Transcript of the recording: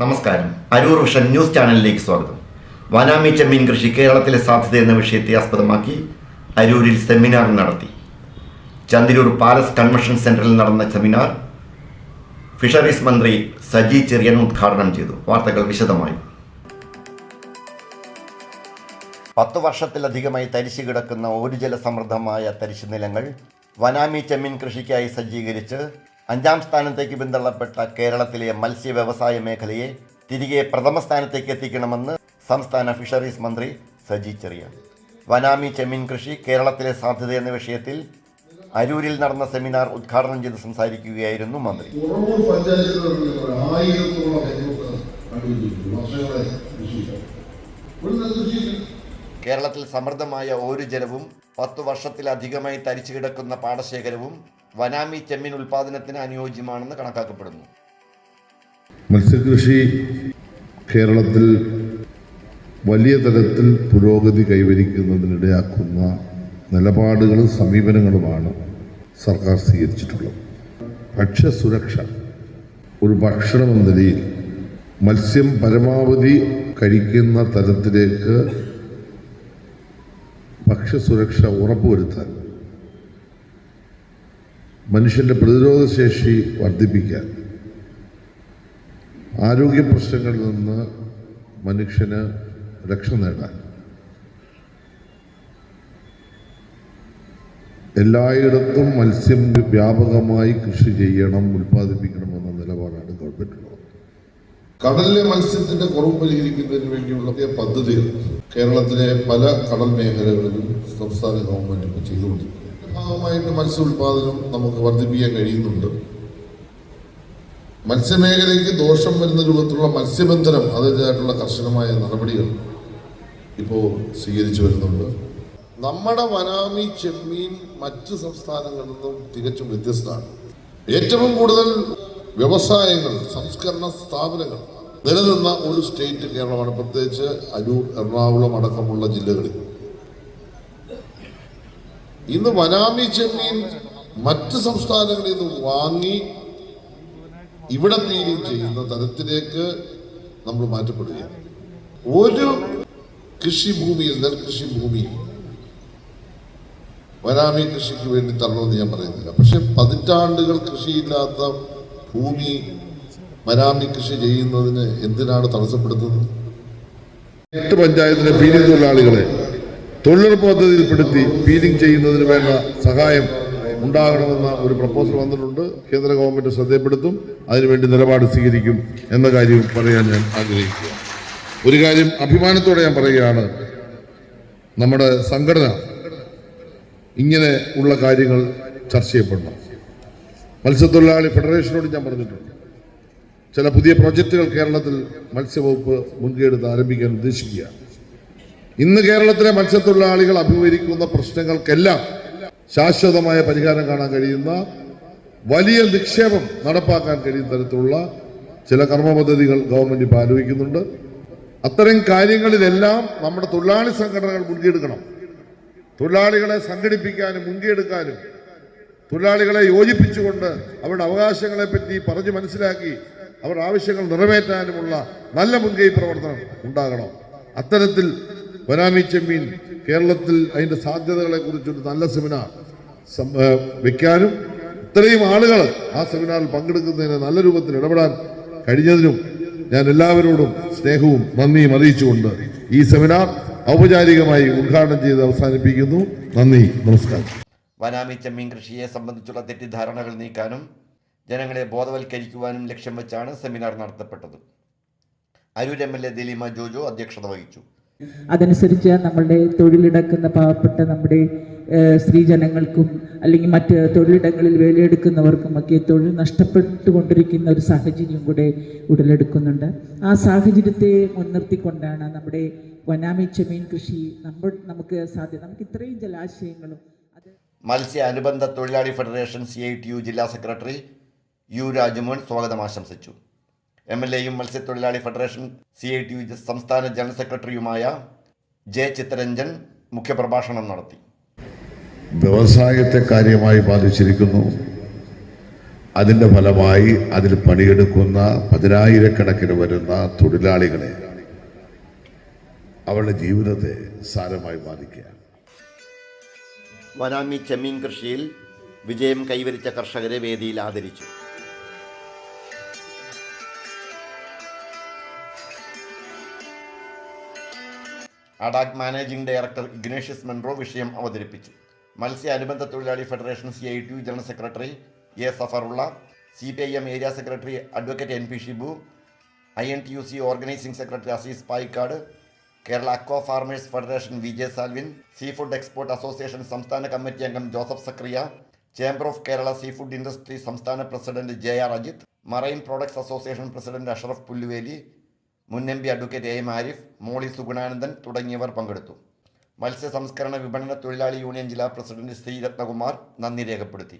നമസ്കാരം. Aroor vision news ചാനലിലേക്ക് സ്വാഗതം. വനാമി ചെമ്മീൻ കൃഷി കേരളത്തിലെ സാധ്യത എന്ന വിഷയത്തെ ആസ്പദമാക്കി അരൂരിൽ സെമിനാർ നടത്തി. ചന്ദിരൂർ പാലസ് കൺവെൻഷൻ സെന്ററിൽ നടന്ന സെമിനാർ ഫിഷറീസ് മന്ത്രി സജി ചെറിയൻ ഉദ്ഘാടനം ചെയ്തു. വാർത്തകൾ വിശദമായി. 10 വർഷത്തിലധികമായി തരിശു കിടക്കുന്ന ഒരു ജലസമൃദ്ധമായ തരിശു നിലങ്ങൾ വനാമി ചെമ്മീൻ കൃഷിക്കായി സജ്ജീകരിച്ച് 5ാം സ്ഥാനത്തേക്ക് പിന്തള്ളപ്പെട്ട കേരളത്തിലെ മത്സ്യ വ്യവസായ മേഖലയെ തിരികെ പ്രഥമ സ്ഥാനത്തേക്ക് എത്തിക്കണമെന്ന് സംസ്ഥാന ഫിഷറീസ് മന്ത്രി സജി ചെറിയാൻ. വനാമി ചെമ്മീൻ കൃഷി കേരളത്തിലെ സാധ്യത എന്ന വിഷയത്തിൽ അരൂരിൽ നടന്ന സെമിനാർ ഉദ്ഘാടനം ചെയ്ത് സംസാരിക്കുകയായിരുന്നു മന്ത്രി. കേരളത്തിൽ സമൃദ്ധമായ ഒരു ജലവും 10 വർഷത്തിലധികമായി തരിച്ചു കിടക്കുന്ന പാടശേഖരവും വനാമി ചെമ്മീൻ ഉൽപാദനത്തിന് അനുയോജ്യമാണെന്ന് കണക്കാക്കപ്പെടുന്നു. മത്സ്യകൃഷി കേരളത്തിൽ വലിയ തലത്തിൽ പുരോഗതി കൈവരിക്കുന്നതിനിടയാക്കുന്ന നിലപാടുകളും സമീപനങ്ങളുമാണ് സർക്കാർ സ്വീകരിച്ചിട്ടുള്ളത്. ഭക്ഷ്യസുരക്ഷ ഒരു ഭക്ഷണമെന്ന നിലയിൽ മത്സ്യം പരമാവധി കഴിക്കുന്ന തലത്തിലേക്ക് ഭക്ഷ്യസുരക്ഷ ഉറപ്പുവരുത്താൻ, മനുഷ്യൻ്റെ പ്രതിരോധശേഷി വർദ്ധിപ്പിക്കാൻ, ആരോഗ്യ പ്രശ്നങ്ങളിൽ നിന്ന് മനുഷ്യന് രക്ഷ നേടാൻ എല്ലായിടത്തും മത്സ്യം വ്യാപകമായി കൃഷി ചെയ്യണം, ഉൽപ്പാദിപ്പിക്കണമെന്ന നിലപാടാണ് ഗവൺമെൻറ്റുള്ളത്. കടലിലെ മത്സ്യത്തിന്റെ കുറവ് പരിഹരിക്കുന്നതിന് വേണ്ടിയുള്ള പദ്ധതികൾ കേരളത്തിലെ പല കടൽ മേഖലകളിലും സംസ്ഥാന ഗവൺമെന്റ് ഇപ്പോൾ ചെയ്തുകൊണ്ടിരിക്കുന്നു. ഭാഗമായിട്ട് മത്സ്യ ഉൽപാദനം നമുക്ക് വർദ്ധിപ്പിക്കാൻ കഴിയുന്നുണ്ട്. മത്സ്യമേഖലയ്ക്ക് ദോഷം വരുന്ന രൂപത്തിലുള്ള മത്സ്യബന്ധനം അതിൻ്റെതായിട്ടുള്ള കർശനമായ നടപടികൾ ഇപ്പോൾ സ്വീകരിച്ചു വരുന്നുണ്ട്. നമ്മുടെ വനാമി ചെമ്മീൻ മറ്റ് സംസ്ഥാനങ്ങളിൽ നിന്നും തികച്ചും വ്യത്യസ്തമാണ്. ഏറ്റവും കൂടുതൽ വ്യവസായങ്ങൾ, സംസ്കരണ സ്ഥാപനങ്ങൾ നിലനിന്ന ഒരു സ്റ്റേറ്റ് കേരളമാണ്, പ്രത്യേകിച്ച് അരൂർ, എറണാകുളം അടക്കമുള്ള ജില്ലകളിൽ. ഇന്ന് വനാമി ചെമ്മീൻ മറ്റ് സംസ്ഥാനങ്ങളിൽ നിന്ന് വാങ്ങി ഇവിടെ ഫീലിംഗ് ചെയ്യുന്ന തരത്തിലേക്ക് നമ്മൾ മാറ്റപ്പെടുകയാണ്. ഒരു കൃഷിഭൂമിയിൽ, നെൽകൃഷി ഭൂമിയിൽ വനാമി കൃഷിക്ക് വേണ്ടി തരണമെന്ന് ഞാൻ പറയുന്നില്ല. പക്ഷെ പതിറ്റാണ്ടുകൾ കൃഷിയില്ലാത്ത ഭൂമി വനാമി കൃഷി ചെയ്യുന്നതിന് എന്തിനാണ് തടസ്സപ്പെടുത്തുന്നത്? 8 പഞ്ചായത്തിലെ ഫീലിംഗ് തൊഴിലാളികളെ തൊഴിലുറപ്പ് പദ്ധതിയിൽപ്പെടുത്തി ഫീലിംഗ് ചെയ്യുന്നതിന് വേണ്ട സഹായം ഉണ്ടാകണമെന്ന ഒരു പ്രപ്പോസൽ വന്നിട്ടുണ്ട്. കേന്ദ്ര ഗവൺമെന്റ് ശ്രദ്ധപ്പെടുത്തും, അതിനുവേണ്ടി നിലപാട് സ്വീകരിക്കും എന്ന കാര്യം പറയാൻ ഞാൻ ആഗ്രഹിക്കുക. ഒരു കാര്യം അഭിമാനത്തോടെ ഞാൻ പറയുകയാണ്, നമ്മുടെ സംഘടന ഇങ്ങനെ ഉള്ള കാര്യങ്ങൾ ചർച്ച ചെയ്യപ്പെടണം. മത്സ്യത്തൊഴിലാളി ഫെഡറേഷനോട് ഞാൻ പറഞ്ഞിട്ടുണ്ട്, ചില പുതിയ പ്രോജക്റ്റുകൾ കേരളത്തിൽ മത്സ്യവകുപ്പ് മുൻകൈയെടുത്ത് ആരംഭിക്കാൻ ഉദ്ദേശിക്കുകയാണ്. ഇന്ന് കേരളത്തിലെ മത്സ്യത്തൊഴിലാളികൾ അഭിമുഖീകരിക്കുന്ന പ്രശ്നങ്ങൾക്കെല്ലാം ശാശ്വതമായ പരിഹാരം കാണാൻ കഴിയുന്ന, വലിയ നിക്ഷേപം നടപ്പാക്കാൻ കഴിയുന്ന തരത്തിലുള്ള ചില കർമ്മ പദ്ധതികൾ ഗവൺമെന്റ് ഇപ്പോൾ ആലോചിക്കുന്നുണ്ട്. അത്തരം കാര്യങ്ങളിലെല്ലാം നമ്മുടെ തൊഴിലാളി സംഘടനകൾ മുൻകൈയെടുക്കണം. തൊഴിലാളികളെ സംഘടിപ്പിക്കാനും മുൻകൈയെടുക്കാനും, തൊഴിലാളികളെ യോജിപ്പിച്ചുകൊണ്ട് അവരുടെ അവകാശങ്ങളെ പറ്റി പറഞ്ഞ് മനസ്സിലാക്കി അവരുടെ ആവശ്യങ്ങൾ നിറവേറ്റാനുമുള്ള നല്ല മുൻകൈ പ്രവർത്തനം ഉണ്ടാകണം. അത്തരത്തിൽ വനാമി ചെമ്മീൻ കേരളത്തിൽ അതിൻ്റെ സാധ്യതകളെ കുറിച്ചൊരു നല്ല സെമിനാർ വെക്കാനും ഇത്രയും ആളുകൾ ആ സെമിനാറിൽ പങ്കെടുക്കുന്നതിന് നല്ല രൂപത്തിൽ ഇടപെടാൻ കഴിഞ്ഞതിനും ഞാൻ എല്ലാവരോടും സ്നേഹവും നന്ദിയും അറിയിച്ചുകൊണ്ട് ഈ സെമിനാർ ഔപചാരികമായി ഉദ്ഘാടനം ചെയ്ത് അവസാനിപ്പിക്കുന്നു. നന്ദി, നമസ്കാരം. വനാമി ചെമ്മീൻ കൃഷിയെ സംബന്ധിച്ചുള്ള തെറ്റിദ്ധാരണകൾ നീക്കാനും ജനങ്ങളെ ബോധവൽക്കരിക്കുവാനും ലക്ഷ്യം വെച്ചാണ് സെമിനാർ നടത്തപ്പെട്ടത്. അരൂർ MLA ദിലീമ ജോജോ അധ്യക്ഷത വഹിച്ചു. അതനുസരിച്ച് നമ്മളുടെ തൊഴിലിടക്കുന്ന പാവപ്പെട്ട നമ്മുടെ സ്ത്രീജനങ്ങൾക്കും അല്ലെങ്കിൽ മറ്റ് തൊഴിലിടങ്ങളിൽ വേലയെടുക്കുന്നവർക്കുമൊക്കെ തൊഴിൽ നഷ്ടപ്പെട്ടുകൊണ്ടിരിക്കുന്ന ഒരു സാഹചര്യം കൂടെ ഉടലെടുക്കുന്നുണ്ട്. ആ സാഹചര്യത്തെ മുൻനിർത്തിക്കൊണ്ടാണ് നമ്മുടെ വനാമി ചെമ്മീൻ കൃഷി നമുക്ക് സാധ്യത. നമുക്ക് ഇത്രയും ജലാശയങ്ങളും മത്സ്യ അനുബന്ധ തൊഴിലാളി ഫെഡറേഷൻ CITU ജില്ലാ സെക്രട്ടറി U രാജമോഹൻ സ്വാഗതം ആശംസിച്ചു. MLAയും മത്സ്യത്തൊഴിലാളി ഫെഡറേഷൻ CITU സംസ്ഥാന ജനറൽ സെക്രട്ടറിയുമായ J ചിത്തരഞ്ജൻ മുഖ്യപ്രഭാഷണം നടത്തി. വ്യവസായത്തെ കാര്യമായി ബാധിച്ചിരിക്കുന്നു. അതിൻ്റെ ഫലമായി അതിൽ പണിയെടുക്കുന്ന പതിനായിരക്കണക്കിന് വരുന്ന തൊഴിലാളികളെ അവരുടെ ജീവിതത്തെ സാരമായി ബാധിക്കുകയാണ്. വനാമി ചെമ്മീൻ കൃഷിയിൽ വിജയം കൈവരിച്ച കർഷകരെ വേദിയിൽ ആദരിച്ചു. ADAK managing director Ignatius Monroe വിഷയം അവതരിപ്പിച്ചു. മത്സ്യ അനുബന്ധ തൊഴിലാളി federation CITU general secretary A. Safarulla, CPIM area secretary advocate NP Shibu, INTUC organizing secretary Azeez Payikkad, Kerala aqua farmers federation VJ Salvin, sea food export association സംസ്ഥാന കമ്മിറ്റി അംഗം Joseph Sakariya, chamber of Kerala sea food industry സംസ്ഥാന president JR Ajith, marine products association president Asharaf Pulluveli, മുൻ MP advocate AM Arif, Molly Sugunanandan തുടങ്ങിയവർ പങ്കെടുത്തു. മത്സ്യ സംസ്കരണ വിപണന തൊഴിലാളി യൂണിയൻ ജില്ലാ പ്രസിഡന്റ് ശ്രീ രത്നകുമാർ നന്ദി രേഖപ്പെടുത്തി.